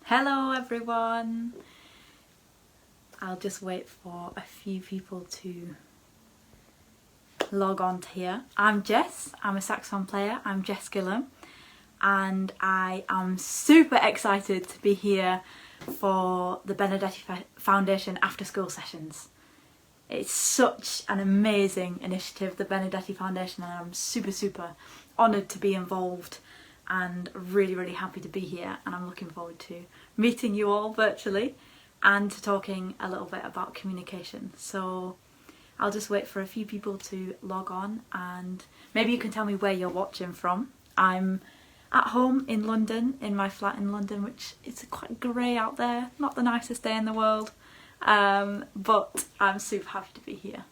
Hello everyone! I'll just wait for a few people to log on to here. I'm Jess, I'm a saxophone player, I'm Jess Gillam, and I am super excited to be here for the Benedetti Foundation after school sessions. It's such an amazing initiative, the Benedetti Foundation, and I'm super honoured to be involved and really happy to be here, and I'm looking forward to meeting you all virtually and to talking a little bit about communication. So I'll just wait for a few people to log on, and maybe you can tell me where you're watching from. I'm at home in London, in my flat in London, which is quite grey out there, not the nicest day in the world, but I'm super happy to be here.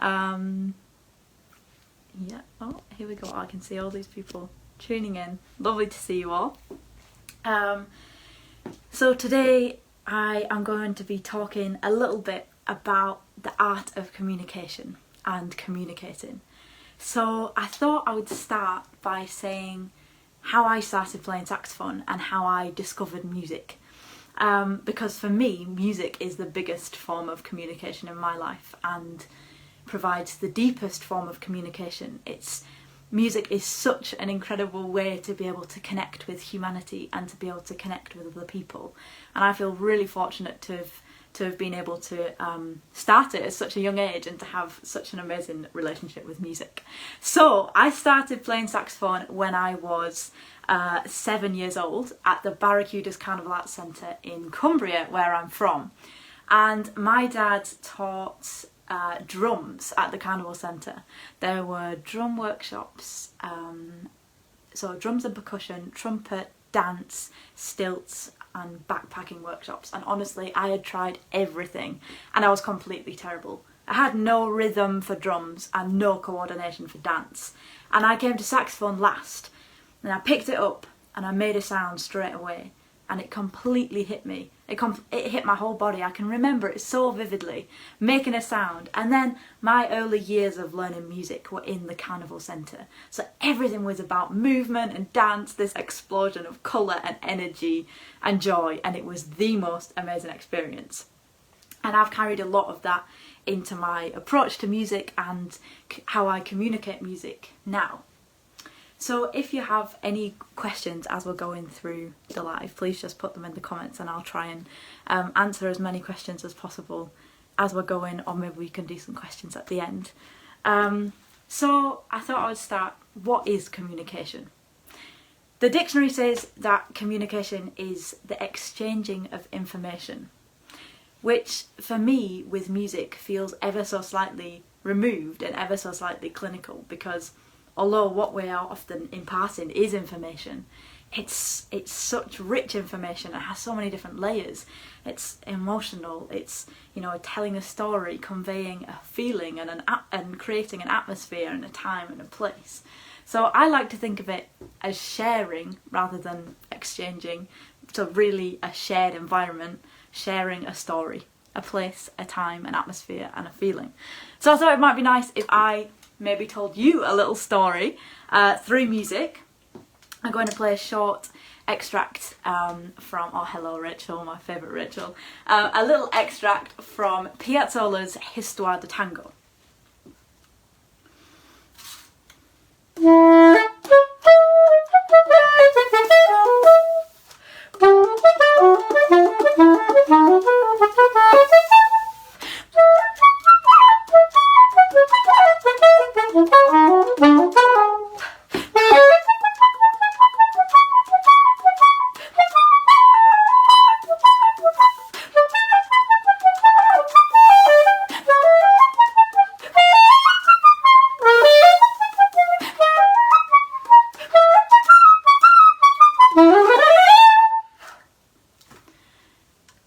Yeah, oh, here we go, I can see all these people tuning in. Lovely to see you all. So today I am going to be talking a little bit about the art of communication and communicating. So I thought I would start by saying how I started playing saxophone and how I discovered music. Because for me, music is the biggest form of communication in my life and provides the deepest form of communication. Music is such an incredible way to be able to connect with humanity and to be able to connect with other people. And I feel really fortunate to have been able to start it at such a young age and to have such an amazing relationship with music. So I started playing saxophone when I was 7 years old at the Barracudas Carnival Arts Centre in Cumbria, where I'm from. And my dad taught drums at the Carnival Centre. There were drum workshops, so drums and percussion, trumpet, dance, stilts and backpacking workshops, and honestly I had tried everything and I was completely terrible. I had no rhythm for drums and no coordination for dance, and I came to saxophone last and I picked it up and I made a sound straight away, and it completely hit me. It hit my whole body. I can remember it so vividly, making a sound. And then my early years of learning music were in the Carnival Centre. So everything was about movement and dance, this explosion of colour and energy and joy, and it was the most amazing experience. And I've carried a lot of that into my approach to music and how I communicate music now. So if you have any questions as we're going through the live, please just put them in the comments and I'll try and answer as many questions as possible as we're going, or maybe we can do some questions at the end. So I thought I would start, what is communication? The dictionary says that communication is the exchanging of information, which for me with music feels ever so slightly removed and ever so slightly clinical, because although what we are often imparting is information, it's such rich information. It has so many different layers. It's emotional. It's, you know, telling a story, conveying a feeling, and creating an atmosphere and a time and a place. So I like to think of it as sharing rather than exchanging. So really a shared environment, sharing a story, a place, a time, an atmosphere, and a feeling. So I thought it might be nice if I maybe told you a little story through music. I'm going to play a short extract from, oh hello Rachel, my favourite Rachel, a little extract from Piazzolla's Histoire de Tango.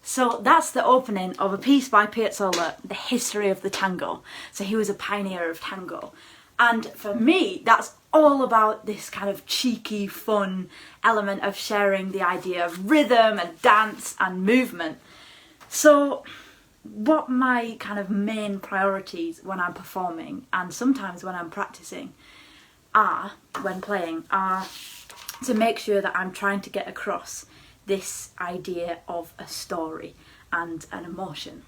So that's the opening of a piece by Piazzolla, The History of the Tango. So he was a pioneer of tango. And for me, that's all about this kind of cheeky, fun element of sharing the idea of rhythm and dance and movement. So what my kind of main priorities when I'm performing and sometimes when I'm practicing when playing are to make sure that I'm trying to get across this idea of a story and an emotion.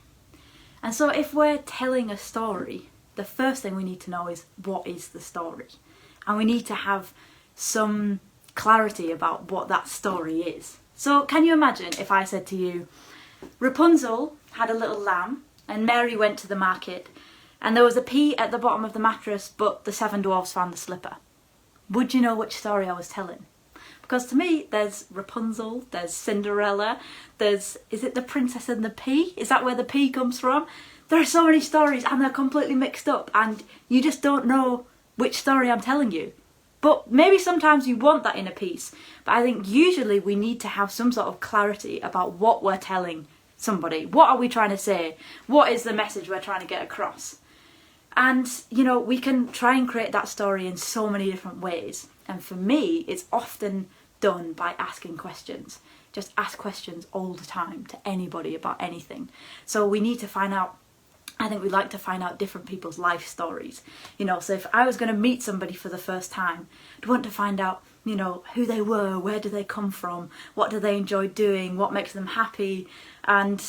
And so if we're telling a story, the first thing we need to know is, what is the story? And we need to have some clarity about what that story is. So can you imagine if I said to you, Rapunzel had a little lamb and Mary went to the market and there was a pea at the bottom of the mattress, but the 7 dwarfs found the slipper. Would you know which story I was telling? Because to me, there's Rapunzel, there's Cinderella, is it the Princess and the Pea? Is that where the pea comes from? There are so many stories and they're completely mixed up and you just don't know which story I'm telling you. But maybe sometimes you want that inner peace. But I think usually we need to have some sort of clarity about what we're telling somebody. What are we trying to say? What is the message we're trying to get across? And, you know, we can try and create that story in so many different ways. And for me, it's often done by asking questions. Just ask questions all the time to anybody about anything. So we need to find out, I think we like to find out different people's life stories. You know, so if I was going to meet somebody for the first time, I'd want to find out, you know, who they were, where do they come from, what do they enjoy doing, what makes them happy, and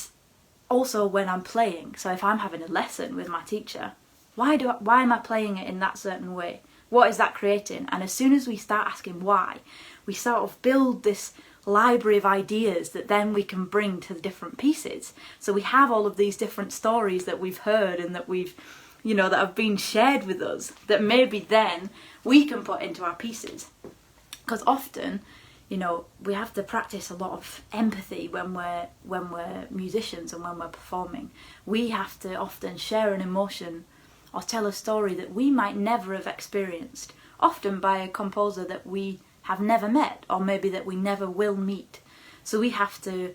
also when I'm playing. So if I'm having a lesson with my teacher, why am I playing it in that certain way? What is that creating? And as soon as we start asking why, we sort of build this library of ideas that then we can bring to the different pieces. So we have all of these different stories that we've heard and that we've, you know, that have been shared with us, that maybe then we can put into our pieces. Because often, you know, we have to practice a lot of empathy when we're musicians and when we're performing. We have to often share an emotion or tell a story that we might never have experienced, often by a composer that we have never met, or maybe that we never will meet. So we have to,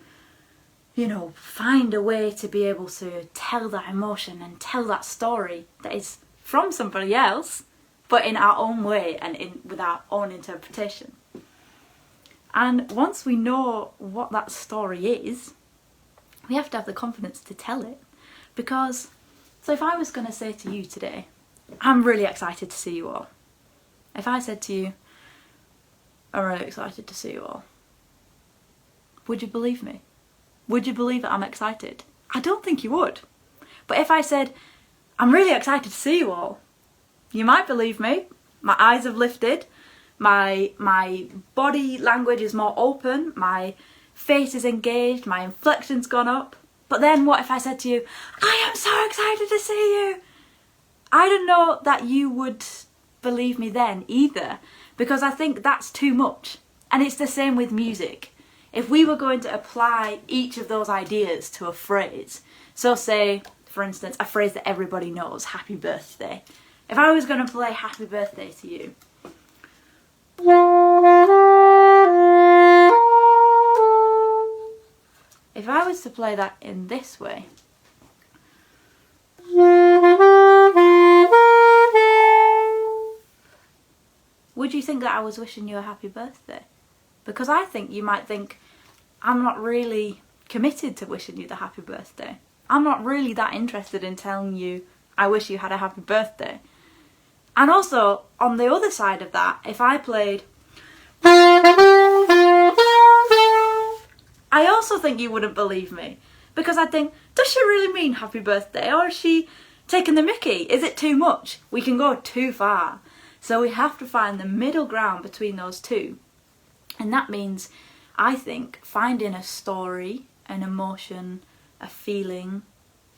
you know, find a way to be able to tell that emotion and tell that story that is from somebody else, but in our own way and with our own interpretation. And once we know what that story is, we have to have the confidence to tell it. Because, so if I was going to say to you today, I'm really excited to see you all. If I said to you, I'm really excited to see you all, would you believe me? Would you believe that I'm excited? I don't think you would. But if I said, I'm really excited to see you all, you might believe me. My eyes have lifted, my body language is more open, my face is engaged, my inflection's gone up. But then what if I said to you, I am so excited to see you? I don't know that you would believe me then either, because I think that's too much. And it's the same with music. If we were going to apply each of those ideas to a phrase, so say, for instance, a phrase that everybody knows, happy birthday. If I was going to play happy birthday to you, if I was to play that in this way, would you think that I was wishing you a happy birthday? Because I think you might think, I'm not really committed to wishing you the happy birthday. I'm not really that interested in telling you I wish you had a happy birthday. And also, on the other side of that, if I played, I also think you wouldn't believe me. Because I'd think, does she really mean happy birthday? Or is she taking the mickey? Is it too much? We can go too far. So we have to find the middle ground between those two. And that means, I think, finding a story, an emotion, a feeling,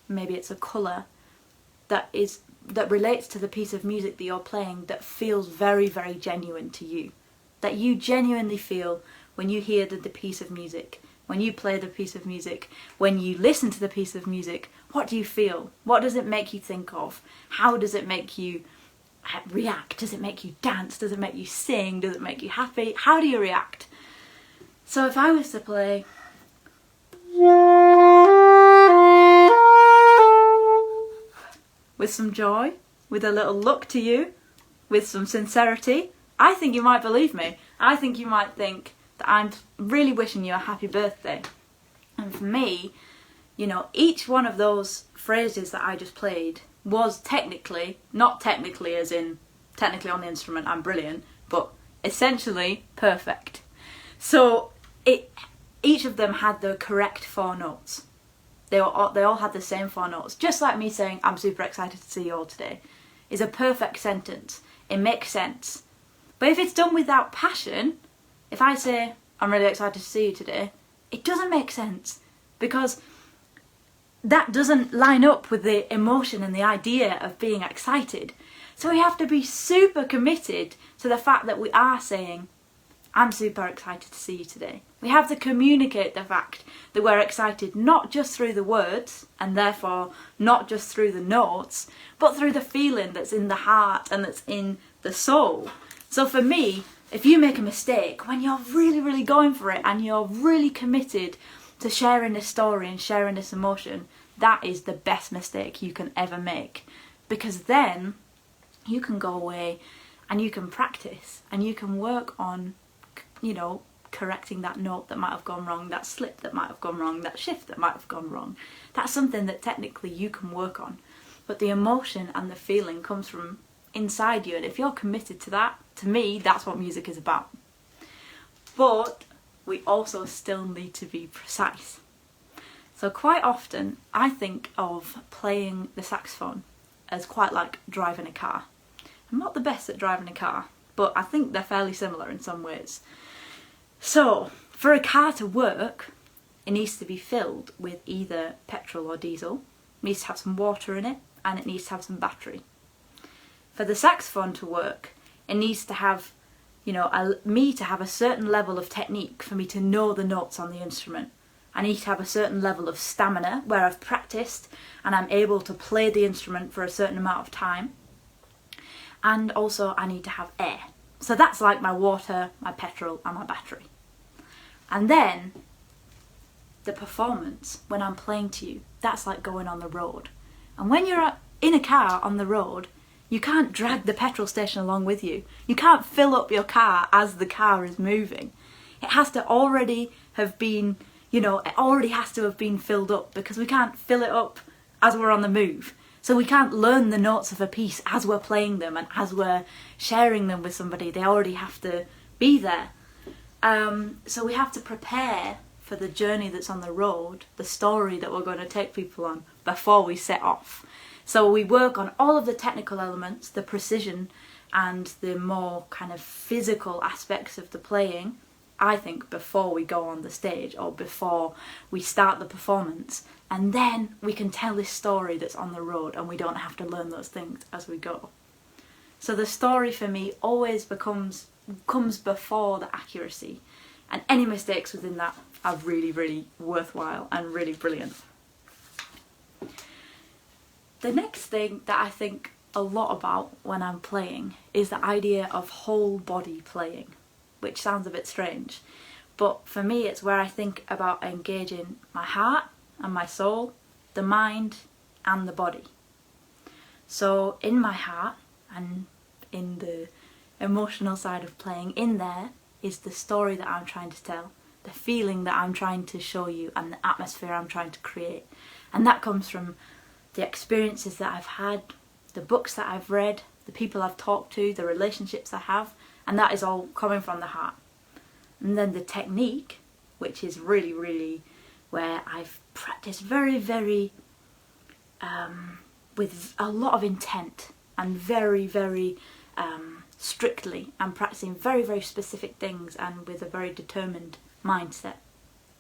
maybe it's a colour, that relates to the piece of music that you're playing, that feels very, very genuine to you. That you genuinely feel when you hear the piece of music, when you play the piece of music, when you listen to the piece of music. What do you feel? What does it make you think of? How does it make you react? Does it make you dance? Does it make you sing? Does it make you happy? How do you react? So if I was to play, with some joy, with a little look to you, with some sincerity, I think you might believe me. I think you might think that I'm really wishing you a happy birthday. And for me, you know, each one of those phrases that I just played was technically, not technically as in technically on the instrument I'm brilliant, but essentially perfect. So each of them had the correct 4 notes. They all had the same 4 notes. Just like me saying, I'm super excited to see you all today, is a perfect sentence. It makes sense. But if it's done without passion, if I say, I'm really excited to see you today, it doesn't make sense, because that doesn't line up with the emotion and the idea of being excited. So we have to be super committed to the fact that we are saying, I'm super excited to see you today. We have to communicate the fact that we're excited not just through the words, and therefore not just through the notes, but through the feeling that's in the heart and that's in the soul. So for me, if you make a mistake, when you're really, really going for it and you're really committed to sharing this story and sharing this emotion, that is the best mistake you can ever make. Because then you can go away and you can practice and you can work on, you know, correcting that note that might have gone wrong, that slip that might have gone wrong, that shift that might have gone wrong. That's something that technically you can work on. But the emotion and the feeling comes from inside you, and if you're committed to that, to me, that's what music is about. But we also still need to be precise. So quite often I think of playing the saxophone as quite like driving a car. I'm not the best at driving a car, but I think they're fairly similar in some ways. So for a car to work, it needs to be filled with either petrol or diesel, it needs to have some water in it, and it needs to have some battery. For the saxophone to work, it needs to have, you know, me to have a certain level of technique for me to know the notes on the instrument. I need to have a certain level of stamina where I've practiced and I'm able to play the instrument for a certain amount of time. And also I need to have air. So that's like my water, my petrol and my battery. And then the performance, when I'm playing to you, that's like going on the road. And when you're in a car on the road, you can't drag the petrol station along with you. You can't fill up your car as the car is moving. It has to already have been, you know, it already has to have been filled up, because we can't fill it up as we're on the move. So we can't learn the notes of a piece as we're playing them and as we're sharing them with somebody. They already have to be there. So we have to prepare for the journey that's on the road, the story that we're going to take people on before we set off. So we work on all of the technical elements, the precision and the more kind of physical aspects of the playing, I think, before we go on the stage or before we start the performance. And then we can tell this story that's on the road and we don't have to learn those things as we go. So the story for me always comes before the accuracy, and any mistakes within that are really, really worthwhile and really brilliant. The next thing that I think a lot about when I'm playing is the idea of whole body playing, which sounds a bit strange, but for me it's where I think about engaging my heart and my soul, the mind and the body. So in my heart and in the emotional side of playing, in there is the story that I'm trying to tell, the feeling that I'm trying to show you and the atmosphere I'm trying to create. And that comes from the experiences that I've had, the books that I've read, the people I've talked to, the relationships I have, and that is all coming from the heart. And then the technique, which is really, really where I've practiced very, very with a lot of intent and very, very strictly, and practicing very, very specific things and with a very determined mindset.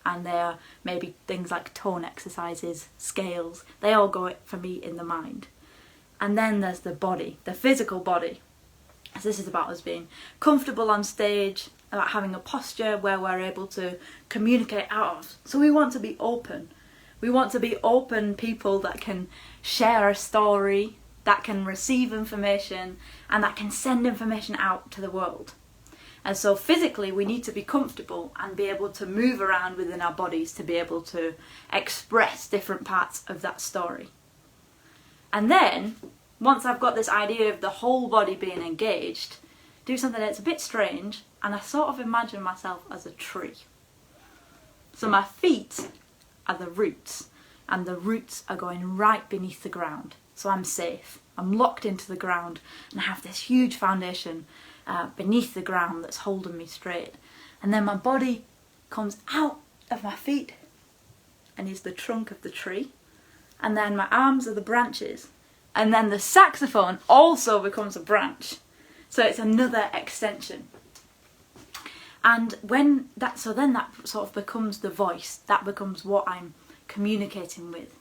And they are maybe things like tone exercises, scales, they all go for me in the mind. And then there's the body, the physical body. So this is about us being comfortable on stage, about having a posture where we're able to communicate out of. So we want to be open. We want to be open people that can share a story, that can receive information, and that can send information out to the world. And so physically we need to be comfortable and be able to move around within our bodies to be able to express different parts of that story. And then, once I've got this idea of the whole body being engaged, do something that's a bit strange, and I sort of imagine myself as a tree. So my feet are the roots, and the roots are going right beneath the ground. So I'm safe. I'm locked into the ground and I have this huge foundation beneath the ground that's holding me straight. And then my body comes out of my feet and is the trunk of the tree, and then my arms are the branches, and then the saxophone also becomes a branch, so it's another extension. And then that sort of becomes the voice, that becomes what I'm communicating with.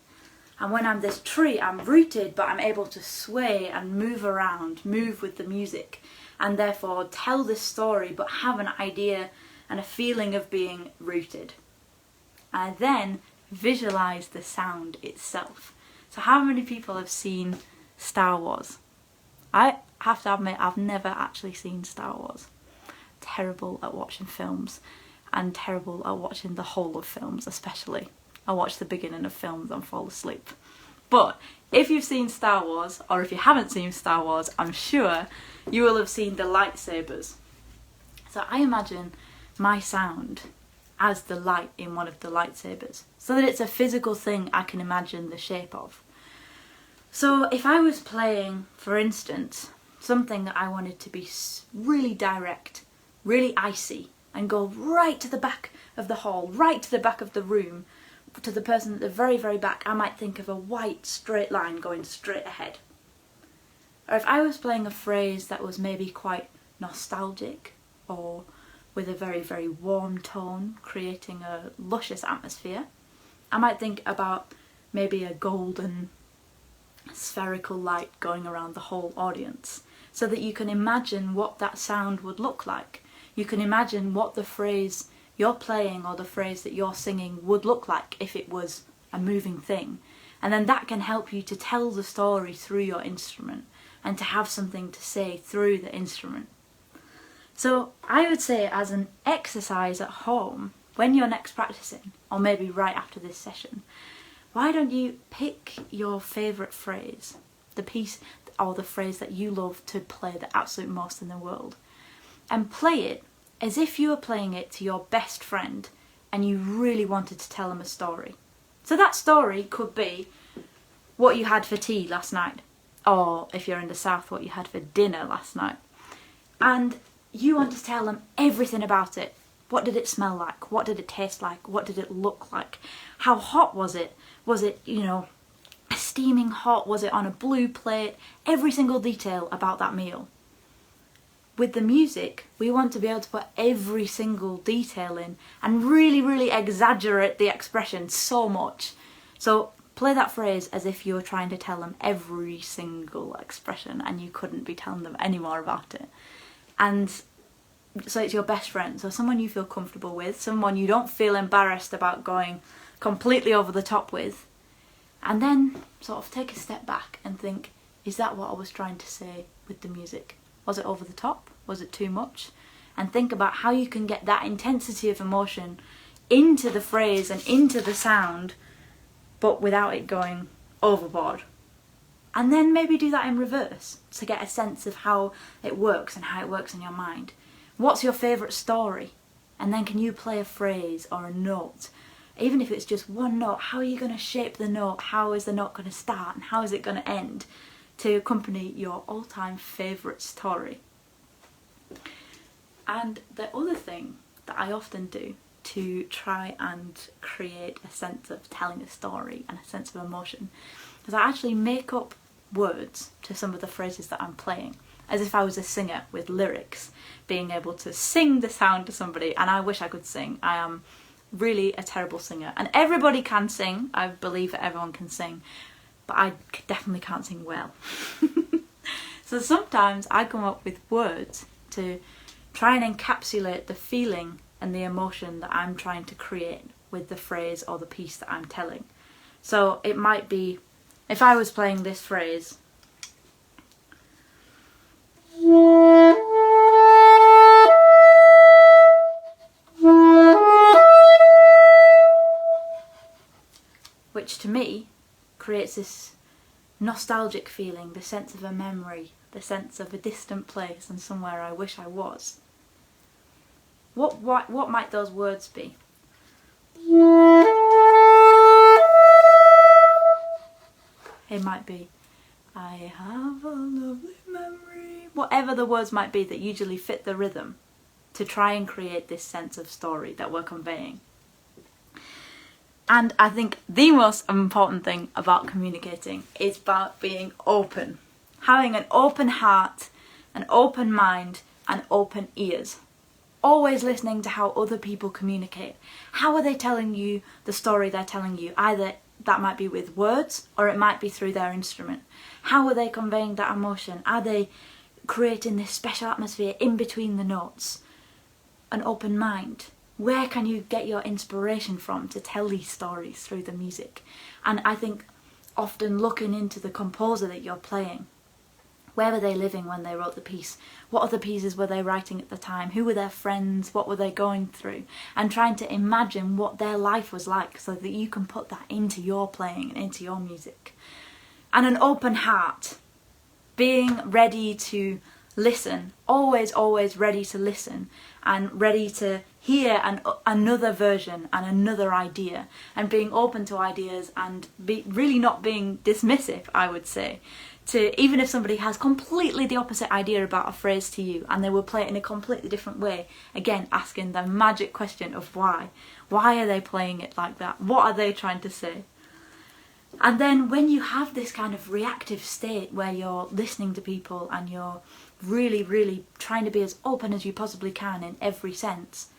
And when I'm this tree, I'm rooted, but I'm able to sway and move around, move with the music, and therefore tell this story, but have an idea and a feeling of being rooted. I then visualise the sound itself. So how many people have seen Star Wars? I have to admit, I've never actually seen Star Wars. Terrible at watching films, and terrible at watching the whole of films especially. I watch the beginning of films and fall asleep. But if you've seen Star Wars, or if you haven't seen Star Wars, I'm sure you will have seen the lightsabers. So I imagine my sound as the light in one of the lightsabers, so that it's a physical thing I can imagine the shape of. So if I was playing, for instance, something that I wanted to be really direct, really icy, and go right to the back of the hall, right to the back of the room, to the person at the very, very back, I might think of a white straight line going straight ahead. Or if I was playing a phrase that was maybe quite nostalgic, or with a very, very warm tone, creating a luscious atmosphere, I might think about maybe a golden spherical light going around the whole audience, so that you can imagine what that sound would look like. You can imagine what the phrase you're playing or the phrase that you're singing would look like if it was a moving thing. And then that can help you to tell the story through your instrument and to have something to say through the instrument. So I would say, as an exercise at home, when you're next practicing, or maybe right after this session, why don't you pick your favourite phrase, the piece or the phrase that you love to play the absolute most in the world, and play it as if you were playing it to your best friend and you really wanted to tell them a story. So that story could be what you had for tea last night, or if you're in the south, what you had for dinner last night. And you want to tell them everything about it. What did it smell like? What did it taste like? What did it look like? How hot was it? Was it, steaming hot? Was it on a blue plate? Every single detail about that meal. With the music, we want to be able to put every single detail in and really, really exaggerate the expression so much. So play that phrase as if you were trying to tell them every single expression and you couldn't be telling them any more about it. And so it's your best friend, so someone you feel comfortable with, someone you don't feel embarrassed about going completely over the top with. And then sort of take a step back and think, is that what I was trying to say with the music? Was it over the top? Was it too much? And think about how you can get that intensity of emotion into the phrase and into the sound, but without it going overboard. And then maybe do that in reverse to get a sense of how it works and how it works in your mind. What's your favourite story? And then can you play a phrase or a note? Even if it's just one note, how are you going to shape the note? How is the note going to start and how is it going to end to accompany your all-time favourite story? And the other thing that I often do to try and create a sense of telling a story and a sense of emotion is I actually make up words to some of the phrases that I'm playing, as if I was a singer with lyrics, being able to sing the sound to somebody. And I wish I could sing. I am really a terrible singer, and everybody can sing. I believe that everyone can sing, but I definitely can't sing well. So sometimes I come up with words to try and encapsulate the feeling and the emotion that I'm trying to create with the phrase or the piece that I'm telling. So it might be, if I was playing this phrase, which to me creates this nostalgic feeling, the sense of a memory, the sense of a distant place and somewhere I wish I was. What might those words be? It might be, I have a lovely memory. Whatever the words might be that usually fit the rhythm to try and create this sense of story that we're conveying. And I think the most important thing about communicating is about being open. Having an open heart, an open mind, and open ears. Always listening to how other people communicate. How are they telling you the story they're telling you? Either that might be with words or it might be through their instrument. How are they conveying that emotion? Are they creating this special atmosphere in between the notes? An open mind. Where can you get your inspiration from to tell these stories through the music? And I think often looking into the composer that you're playing. Where were they living when they wrote the piece? What other pieces were they writing at the time? Who were their friends? What were they going through? And trying to imagine what their life was like so that you can put that into your playing and into your music. And an open heart. Being ready to listen. Always, always ready to listen. And ready to hear another version and another idea. And being open to ideas and really not being dismissive, I would say. To even if somebody has completely the opposite idea about a phrase to you and they will play it in a completely different way, again asking the magic question of why. Why are they playing it like that? What are they trying to say? And then when you have this kind of reactive state where you're listening to people and you're really, really trying to be as open as you possibly can in every sense,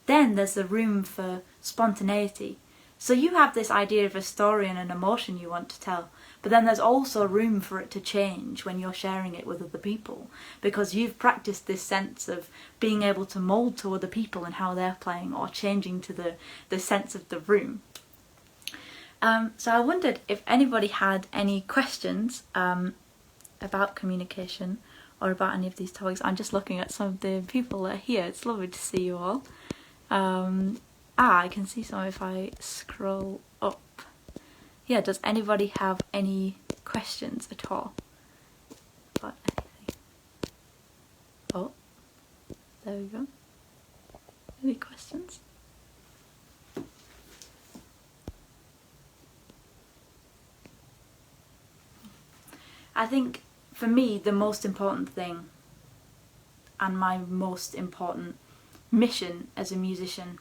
then there's the room for spontaneity. So you have this idea of a story and an emotion you want to tell, but then there's also room for it to change when you're sharing it with other people, because you've practiced this sense of being able to mould to other people and how they're playing, or changing to the sense of the room. So I wondered if anybody had any questions about communication or about any of these topics. I'm just looking at some of the people that are here. It's lovely to see you all. I can see some if I scroll up. Yeah, does anybody have any questions at all about anything? Oh, there we go. Any questions? I think for me the most important thing and my most important mission as a musician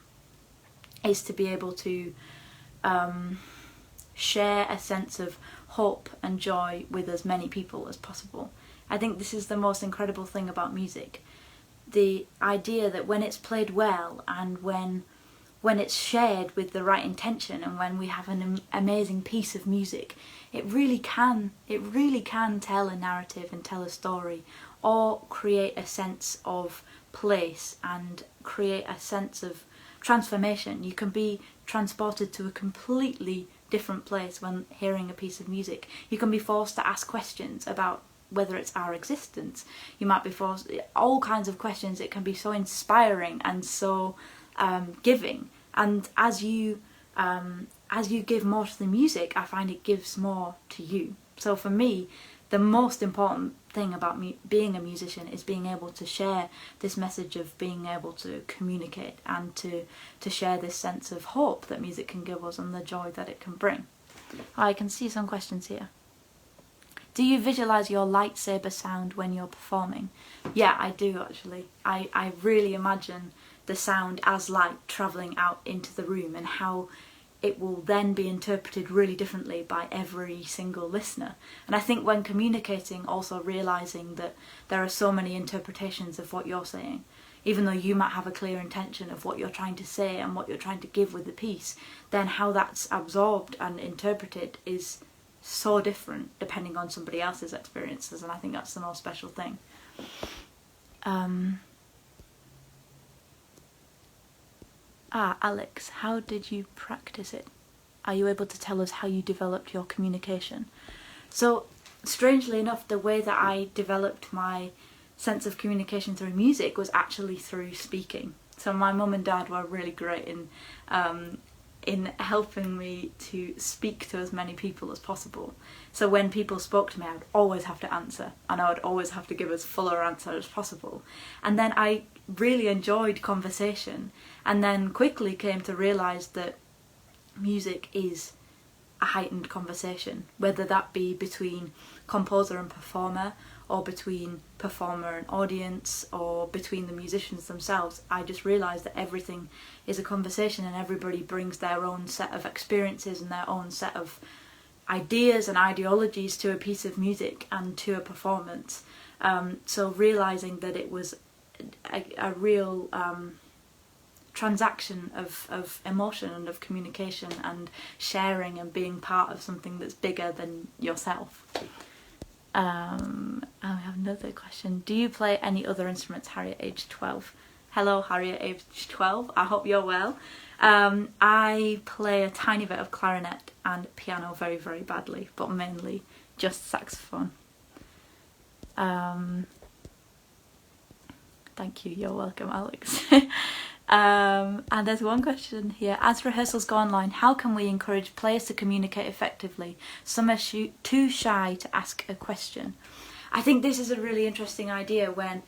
is to be able to share a sense of hope and joy with as many people as possible. I think this is the most incredible thing about music. The idea that when it's played well and when it's shared with the right intention and when we have an amazing piece of music, it really can tell a narrative and tell a story, or create a sense of place and create a sense of transformation. You can be transported to a completely different place when hearing a piece of music. You can be forced to ask questions about whether it's our existence. You might be forced all kinds of questions. It can be so inspiring and so giving. And as you give more to the music, I find it gives more to you. So for me, the most important thing about being a musician is being able to share this message of being able to communicate and to share this sense of hope that music can give us and the joy that it can bring. I can see some questions here. Do you visualise your lightsaber sound when you're performing? Yeah, I do actually. I really imagine the sound as light travelling out into the room and how it will then be interpreted really differently by every single listener. And I think when communicating, also realising that there are so many interpretations of what you're saying, even though you might have a clear intention of what you're trying to say and what you're trying to give with the piece, then how that's absorbed and interpreted is so different depending on somebody else's experiences, and I think that's the most special thing. Alex, how did you practice it? Are you able to tell us how you developed your communication? So, strangely enough, the way that I developed my sense of communication through music was actually through speaking. So my mum and dad were really great in helping me to speak to as many people as possible. So when people spoke to me, I would always have to answer, and I would always have to give as fuller answer as possible. And then I really enjoyed conversation, and then quickly came to realise that music is a heightened conversation, whether that be between composer and performer, or between performer and audience, or between the musicians themselves. I just realised that everything is a conversation, and everybody brings their own set of experiences and their own set of ideas and ideologies to a piece of music and to a performance. So realising that it was a real transaction of emotion and of communication and sharing and being part of something that's bigger than yourself. I have another question. Do you play any other instruments, Harriet, age 12? Hello, Harriet, age 12. I hope you're well. I play a tiny bit of clarinet and piano very, very badly, but mainly just saxophone. Thank you, you're welcome, Alex. And there's one question here. As rehearsals go online, how can we encourage players to communicate effectively? Some are too shy to ask a question. I think this is a really interesting idea when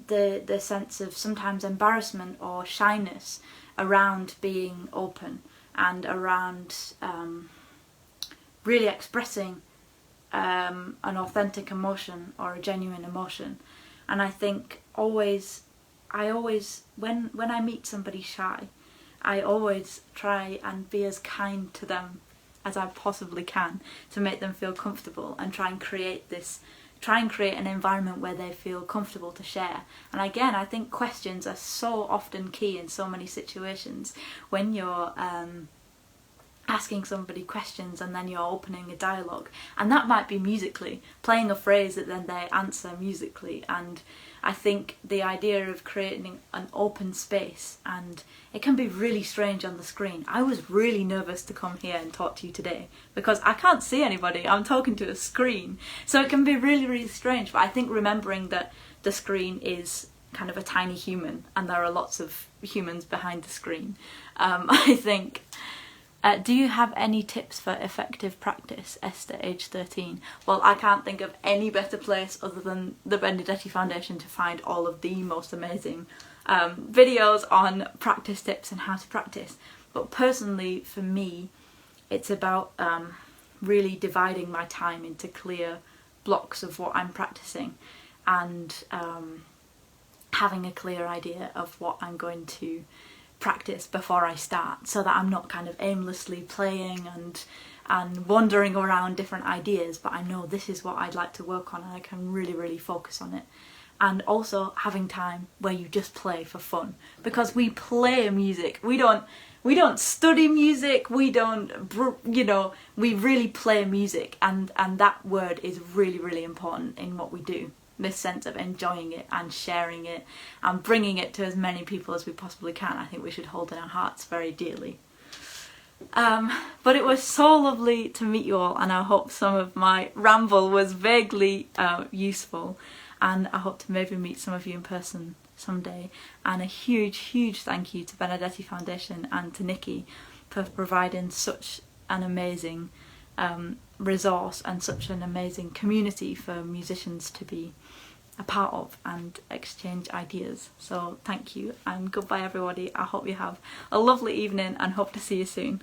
the sense of sometimes embarrassment or shyness around being open and around really expressing an authentic emotion or a genuine emotion. And I think I always, when I meet somebody shy, I always try and be as kind to them as I possibly can to make them feel comfortable, and try and create an environment where they feel comfortable to share. And again, I think questions are so often key in so many situations. When you're asking somebody questions and then you're opening a dialogue, and that might be musically, playing a phrase that then they answer musically. And I think the idea of creating an open space, and it can be really strange on the screen. I was really nervous to come here and talk to you today because I can't see anybody, I'm talking to a screen. So it can be really, really strange, but I think remembering that the screen is kind of a tiny human and there are lots of humans behind the screen, I think. Do you have any tips for effective practice, Esther, age 13? Well, I can't think of any better place other than the Benedetti Foundation to find all of the most amazing videos on practice tips and how to practice. But personally, for me, it's about really dividing my time into clear blocks of what I'm practicing, and having a clear idea of what I'm going to practice before I start, so that I'm not kind of aimlessly playing and wandering around different ideas, but I know this is what I'd like to work on and I can really, really focus on it. And also having time where you just play for fun, because we play music, we don't study music, we don't, you know, we really play music, and that word is really, really important in what we do. This sense of enjoying it and sharing it and bringing it to as many people as we possibly can, I think we should hold in our hearts very dearly. But it was so lovely to meet you all, and I hope some of my ramble was vaguely useful, and I hope to maybe meet some of you in person someday. And a huge, huge thank you to Benedetti Foundation and to Nikki for providing such an amazing resource and such an amazing community for musicians to be a part of and exchange ideas. So thank you, and goodbye everybody. I hope you have a lovely evening and hope to see you soon.